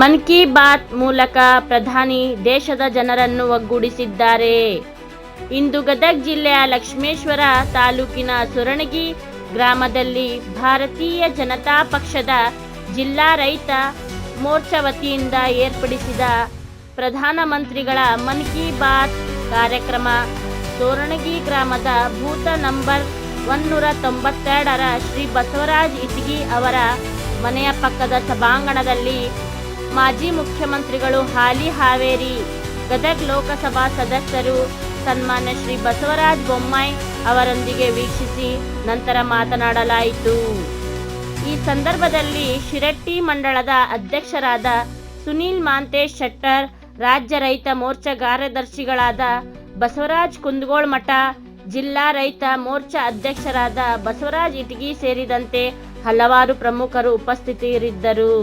ಮನ್ ಕಿ ಬಾತ್ ಮೂಲಕ ಪ್ರಧಾನಿ ದೇಶದ ಜನರನ್ನು ಒಗ್ಗೂಡಿಸಿದ್ದಾರೆ. ಇಂದು ಗದಗ ಜಿಲ್ಲೆಯ ಲಕ್ಷ್ಮೇಶ್ವರ ತಾಲೂಕಿನ ಸುರಣಗಿ ಗ್ರಾಮದಲ್ಲಿ ಭಾರತೀಯ ಜನತಾ ಪಕ್ಷದ ಜಿಲ್ಲಾ ರೈತ ಮೋರ್ಚಾ ವತಿಯಿಂದ ಏರ್ಪಡಿಸಿದ ಪ್ರಧಾನಮಂತ್ರಿಗಳ ಮನ್ ಕಿ ಬಾತ್ ಕಾರ್ಯಕ್ರಮ ಸೋರಣಗಿ ಗ್ರಾಮದ ಬೂತ ನಂಬರ್ 192ರ ಶ್ರೀ ಬಸವರಾಜ ಇಟಗಿ ಅವರ ಮನೆಯ ಪಕ್ಕದ ಸಭಾಂಗಣದಲ್ಲಿ ಮಾಜಿ ಮುಖ್ಯಮಂತ್ರಿಗಳು ಹಾಲಿ ಹಾವೇರಿ ಗದಗ ಲೋಕಸಭಾ ಸದಸ್ಯರು ಸನ್ಮಾನ್ಯ ಶ್ರೀ ಬಸವರಾಜ ಬೊಮ್ಮಾಯಿ ಅವರೊಂದಿಗೆ ವೀಕ್ಷಿಸಿ ನಂತರ ಮಾತನಾಡಲಾಯಿತು. ಈ ಸಂದರ್ಭದಲ್ಲಿ ಶಿರಟ್ಟಿ ಮಂಡಳದ ಅಧ್ಯಕ್ಷರಾದ ಸುನೀಲ್ ಮಾಂತೇಶ್ ಶೆಟ್ಟರ್, ರಾಜ್ಯ ರೈತ ಮೋರ್ಚಾ ಕಾರ್ಯದರ್ಶಿಗಳಾದ ಬಸವರಾಜ ಕುಂದಗೋಳಮಠ, ಜಿಲ್ಲಾ ರೈತ ಮೋರ್ಚಾ ಅಧ್ಯಕ್ಷರಾದ ಬಸವರಾಜ ಇಟಗಿ ಸೇರಿದಂತೆ ಹಲವಾರು ಪ್ರಮುಖರು ಉಪಸ್ಥಿತರಿದ್ದರು.